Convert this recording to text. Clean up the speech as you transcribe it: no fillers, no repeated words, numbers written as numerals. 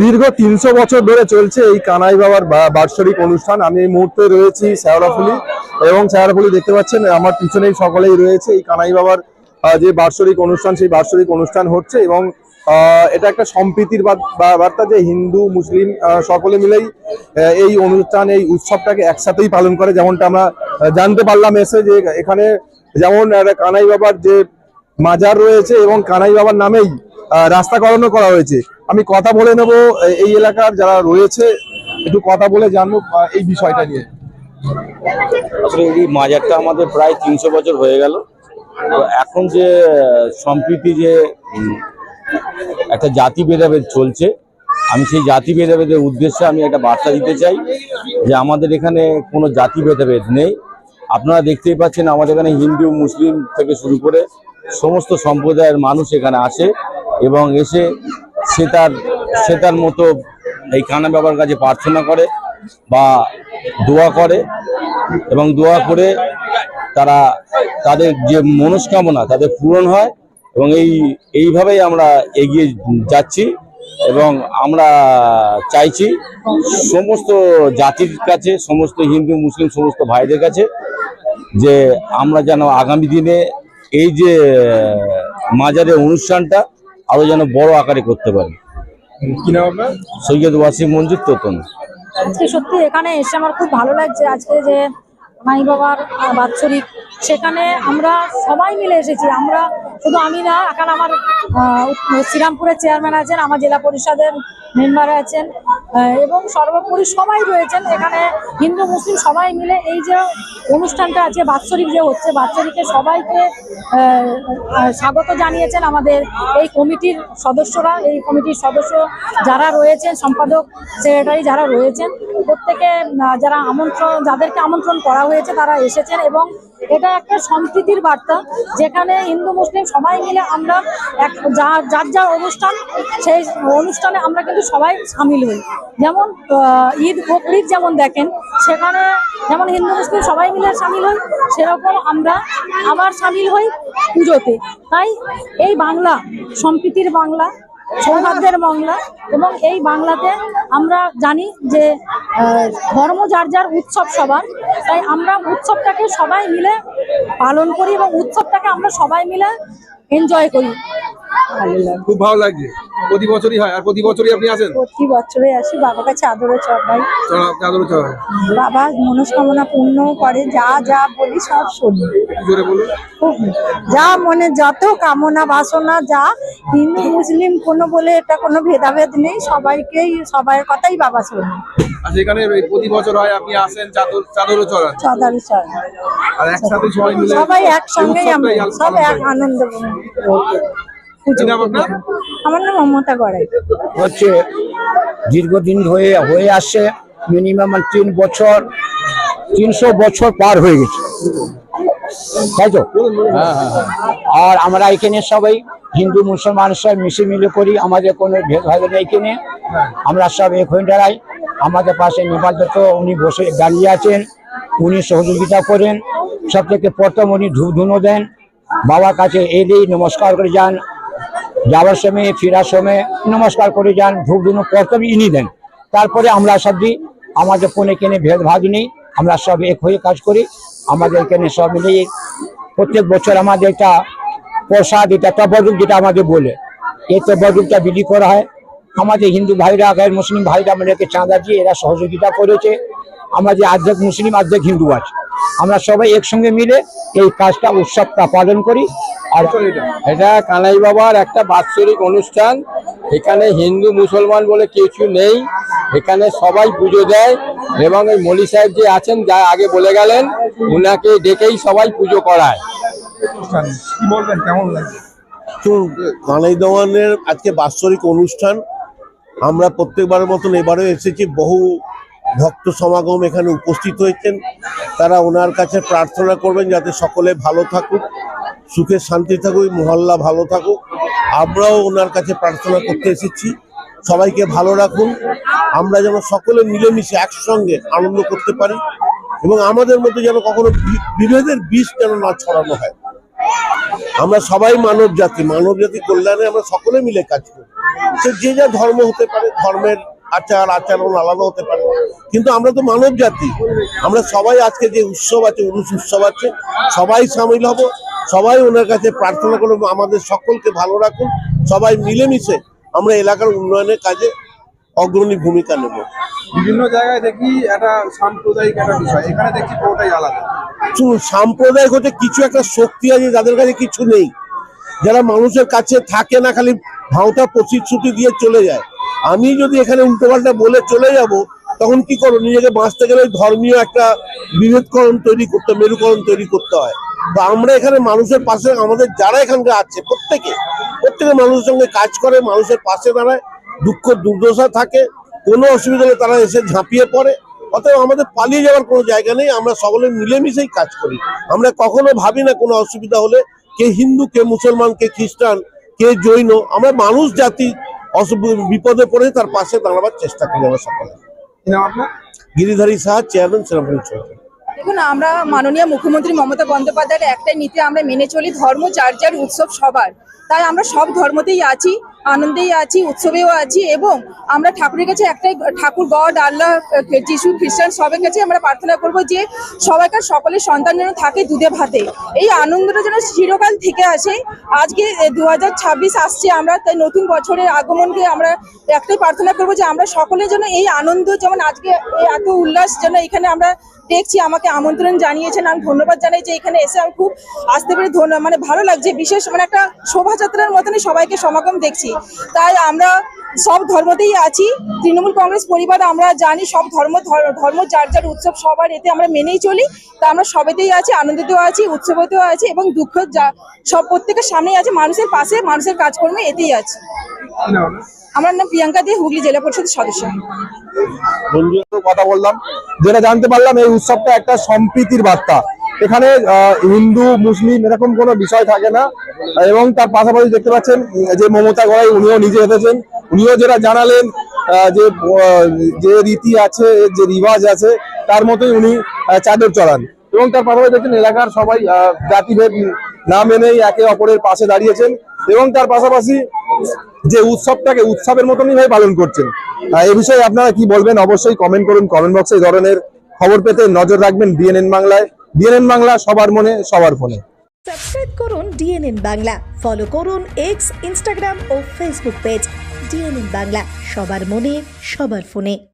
দীর্ঘ 300 বছর ধরে চলছে এই কানাই বাবার বার্ষিক অনুষ্ঠান। আমি এই মুহূর্তে রয়েছি শেওড়াফুলি, এবং শেওড়াফুলি দেখতে পাচ্ছেন আমার পিছনেই সকলেই রয়েছে। এই কানাই বাবার যে বার্ষিক অনুষ্ঠান, সেই বার্ষিক অনুষ্ঠান হচ্ছে, এবং এটা একটা সম্প্রীতির বার্তা যে হিন্দু মুসলিম সকলে মিলেই এই অনুষ্ঠান, এই উৎসবটাকে একসাথেই পালন করে। যেমনটা আমরা জানতে পারলাম এসে, যে এখানে যেমন কানাই বাবার যে মাজার রয়েছে এবং কানাই বাবার নামেই রাস্তাকরণও করা হয়েছে। আমি কথা বলে নেব এই এলাকার যারা রয়েছে, একটু কথা বলে জানবো এই বিষয়টা নিয়ে। আসলে এই মাজারটা আমাদের প্রায় 300 বছর হয়ে গেল। তো এখন যে সম্প্রীতি, যে একটা জাতি ভেদাভেদ চলছে, আমি সেই জাতি ভেদাভেদের উদ্দেশ্যে আমি একটা বার্তা দিতে চাই যে আমাদের এখানে কোনো জাতি ভেদাভেদ নেই। আপনারা দেখতেই পাচ্ছেন আমাদের এখানে হিন্দু মুসলিম থেকে শুরু করে সমস্ত সম্প্রদায়ের মানুষ এখানে আসে, এবং এসে সে তার মতো এই কানাই বাবার কাছে প্রার্থনা করে বা দোয়া করে, এবং দোয়া করে তারা তাদের যে মনস্কামনা তাদের পূরণ হয়। এবং এইভাবেই আমরা এগিয়ে যাচ্ছি, এবং আমরা চাইছি সমস্ত জাতির কাছে, সমস্ত হিন্দু মুসলিম সমস্ত ভাইদের কাছে, যে আমরা যেন আগামী দিনে এই যে মাজারের অনুষ্ঠানটা আরো যেন বড় আকারে করতে পারি। কি নাম আপনার? সৈয়দ ওয়াসিম মঞ্জুর তোতন। আজকে সত্যি এখানে এসে আমার খুব ভালো লাগছে। আজকে যে কানাই বাবার বাৎসরিক, সেখানে আমরা সবাই মিলে এসেছি। আমরা শুধু আমি না, এখানে আমার শ্রীরামপুরের চেয়ারম্যান আছেন, আমার জেলা পরিষদের মেম্বার আছেন, এবং সর্বোপরি সবাই রয়েছেন এখানে। হিন্দু মুসলিম সবাই মিলে এই যে অনুষ্ঠানটা আজকে বাৎসরিক যে হচ্ছে, বাৎসরিকে সবাইকে স্বাগত জানিয়েছেন আমাদের এই কমিটির সদস্যরা। এই কমিটির সদস্য যারা রয়েছেন, সম্পাদক সেক্রেটারি যারা রয়েছেন, প্রত্যেকে যাদেরকে আমন্ত্রণ করা হয়েছে তারা এসেছেন। এবং এটা একটা সম্প্রীতির বার্তা, যেখানে হিন্দু মুসলিম সবাই মিলে আমরা যার যার অনুষ্ঠান, সেই অনুষ্ঠানে আমরা কিন্তু সবাই সামিল হই। যেমন ঈদ বকরিদ যেমন দেখেন, সেখানে যেমন হিন্দু মুসলিম সবাই মিলে সামিল হই, সেরকম আমরা আবার সামিল হই পুজোতে। তাই এই বাংলা সম্প্রীতির বাংলা, সৌহার্দ্যের বাংলা, এবং এই বাংলাতে আমরা জানি যে ধর্ম যার যার, উৎসব সবার। তাই আমরা উৎসবটাকে সবাই মিলে পালন করি, এবং উৎসবটাকে আমরা সবাই মিলে এনজয় করি। খুব ভালো লাগছে। প্রতি বছরই হয়? আর প্রতি বছরই আপনি আসেন? প্রতি বছরে আসি, বাবার কাছে আদরে চড়াই। আদরে চড়াই। বাবা মনস্কামনা পূর্ণ করে, যা যা বলি সব শুনি। জোরে বলুন। যা মনে যত কামনা বাসনা, যা হিন্দু মুসলিম কোনো বলে এটা কোনো ভেদাভেদ নেই, সবার কথাই বাবা শুনি। আচ্ছা, এখানে প্রতি বছর হয়, আপনি আসেন, চাদরও চড়ান? চাদর চড়াই। আর একসাথে সবাই মিলে সবাই একসঙ্গেই আমরা সব এক আনন্দ। আমার নাম মমতা গড়াই। হচ্ছে দীর্ঘদিন হয়ে আসছে, মিনিমাম 3 বছর, 300 বছর পার হয়ে গেছে, তাই তো? আর আমরা এখানে সবাই হিন্দু মুসলমান সব মিশে মিলে করি, আমাদের কোনো ভেদভাব নেই। এখানে আমরা সব এক হয়ে দাঁড়াই। আমাদের পাশে নেপাল দত্ত, উনি বসে দাঁড়িয়ে আছেন, উনি সহযোগিতা করেন। সব থেকে প্রথম উনি ধূপ ধুনো দেন, বাবার কাছে এলেই নমস্কার করে যান, যাওয়ার সময় ফেরার সময় নমস্কার করে যান, ধূপ ধুনো প্রথম ইনি দেন। তারপরে আমরা সব দিই। আমাদের কোনো এখানে ভেদভাব নেই, আমরা সব এক হয়ে কাজ করি। আমাদের এখানে সব মিলে প্রত্যেক বছর আমাদের একটা প্রসাদ, এটা তবরুক যেটা আমাদের বলে, এই তবরুকটা বিলি করা হয়। আমাদের হিন্দু ভাইরা, গায়ের মুসলিম ভাইরা আমাদেরকে চাঁদা দিয়ে এরা সহযোগিতা করেছে। আমাদের অর্ধেক মুসলিম অর্ধেক হিন্দু আছে, আমরা সবাই একসঙ্গে মিলে এই কাজটা, উৎসবটা পালন করি। আর এটা কানাই বাবার একটা বাৎসরিক অনুষ্ঠান। এখানে হিন্দু মুসলমান বলে কিছু নেই, এখানে সবাই পুজো দেয়, এবং এই মলি সাহেব যে আছেন, যা আগে বলে গেলেন, উনাকে ডেকেই সবাই পুজো করায়। কি বলবেন, কেমন লাগে? কানাই দেওয়ানের আজকে বাৎসরিক অনুষ্ঠান। আমরা প্রত্যেকবারের মতন এবারেও এসেছি। বহু ভক্ত সমাগম এখানে উপস্থিত হয়েছেন। তারা ওনার কাছে প্রার্থনা করবেন যাতে সকলে ভালো থাকুক, সুখে শান্তি থাকুক, মহল্লা ভালো থাকুক। আমরাও ওনার কাছে প্রার্থনা করতে এসেছি, সবাইকে ভালো রাখুন, আমরা যেন সকলে মিলেমিশে একসঙ্গে আনন্দ করতে পারি, এবং আমাদের মধ্যে যেন কখনো বিভেদের বীজ যেন না ছড়ানো হয়। আমরা সবাই মানব জাতি কল্যাণে আমরা সকলে মিলে কাজ করি। সে যে যা ধর্ম হতে পারে, ধর্মের আচরণ আলাদা হতে পারে, কিন্তু আমরা তো মানব জাতি। আমরা সবাই আজকে যে উৎসব আছে, উরুস উৎসব আছে, সবাই সামিল হব, সবাই ওনার কাছে প্রার্থনা করবো আমাদের সকলকে ভালো রাখুন। সবাই মিলেমিশে আমরা এলাকার উন্নয়নের কাজে অগ্রণী ভূমিকা নেব। বিভিন্ন জায়গায় দেখি একটা সাম্প্রদায়িক একটা বিষয়, এখানে দেখছি পুরোটাই আলাদা। শুনুন, সাম্প্রদায়িক হচ্ছে কিছু একটা শক্তি আছে যাদের কাছে কিছু নেই, যারা মানুষের কাছে থাকে না, খালি ভাওতা প্রতিশ্রুতি দিয়ে চলে যায়। আমি যদি এখানে উল্টোপাল্টা বলে চলে যাব, তখন কি করবো? নিজেকে বাঁচতে গেলে ধর্মীয় একটা বিভেদকরণ তৈরি করতে, মেরুকরণ তৈরি করতে হয়। তো আমরা এখানে মানুষের পাশে, আমাদের যারা এখানকার আছে প্রত্যেকে মানুষের সঙ্গে কাজ করে, মানুষের পাশে দাঁড়ায়। দুঃখ দুর্দশা থাকে, কোনো অসুবিধা হলে তারা এসে ঝাঁপিয়ে পড়ে। অতএব আমাদের পালিয়ে যাওয়ার কোনো জায়গা নেই, আমরা সকলে মিলেমিশেই কাজ করি। আমরা কখনো ভাবি না কোনো অসুবিধা হলে কে হিন্দু, কে মুসলমান, কে খ্রিস্টান, কে জৈন, আমরা মানুষ জাতি বিপদে পড়ে তার পাশে দাঁড়াবার চেষ্টা করি আমরা সকলে। গিরিধারী সাহা, চেয়ারম্যান, শ্রীরামপুর সরকার। দেখুন, আমরা মাননীয় মুখ্যমন্ত্রী মমতা বন্দ্যোপাধ্যায়ের একটাই নীতি আমরা মেনে চলি, ধর্ম যার যার, উৎসব সবার। তাই আমরা সব ধর্মতেই আছি, আনন্দেই আছি, উৎসবেও আছি, এবং আমরা ঠাকুরের কাছে একটাই, ঠাকুর, গড, আল্লাহ, যিশু, খ্রিস্টান সবার কাছে আমরা প্রার্থনা করব যে সবাইকার সকলের সন্তান যেন থাকে দুধে ভাতে, এই আনন্দটা যেন চিরকাল থেকে আসে। আজকে 2026 আসছে, আমরা তাই নতুন বছরের আগমনকে আমরা একটাই প্রার্থনা করব যে আমরা সকলে যেন এই আনন্দ, যেমন আজকে এত উল্লাস যেন এখানে আমরা দেখছি, আমাকে আমন্ত্রণ জানিয়েছেন, আমি ধন্যবাদ জানাই যে এখানে এসে আমি খুব আসতে পেরে মানে ভালো লাগছে। বিশেষ মানে একটা শোভাযাত্রার মতনই সবাইকে সমাগম দেখছি। তাই আমরা সব ধর্মতেই আছি, তৃণমূল কংগ্রেস পরিবার আমরা জানি সব ধর্ম যার যার, উৎসব সবার, এতে আমরা মেনেই চলি। তা আমরা সবেতেই আছি, আনন্দিতেও আছি, উৎসবেতেও আছি, এবং দুঃখ সব প্রত্যেকের সামনেই আছে, মানুষের পাশে, মানুষের কাজকর্মে এতেই আছে। আমার নাম প্রিয়াঙ্কা দে, হুগলি জেলা পরিষদের সদস্য। কথা বললাম, যেটা জানতে পারলাম এই উৎসবটা একটা সম্প্রীতির বার্তা। এখানে হিন্দু মুসলিম এরকম কোনো বিষয় থাকে না। এবং তার পাশাপাশি দেখতে পাচ্ছেন যে মমতা গড়াই, উনিও নিজে এসেছেন, উনিও যেটা জানালেন যে রীতি আছে, যে রিবাজ আছে, তার মতোই উনি চাদর চড়ান। এবং তার পাশাপাশি দেখছেন এলাকার সবাই জাতিভেদ না মেনেই একে অপরের পাশে দাঁড়িয়েছেন, এবং তার পাশাপাশি যে উৎসবটাকে উৎসবের মতনই ভাবে পালন করছেন। এই বিষয়ে আপনারা কি বলবেন অবশ্যই কমেন্ট করুন, কমেন্ট বক্সে। এই ধরনের খবর পেতে নজর রাখবেন ডিএনএন বাংলায়। ডিএনএন বাংলা, সবার মনে সবার ফোনে। সাবস্ক্রাইব করুন ডিএনএন বাংলা, ফলো করুন এক্স, ইনস্টাগ্রাম ও ফেসবুক পেজ ডিএনএন বাংলা, সবার মনে সবার ফোনে।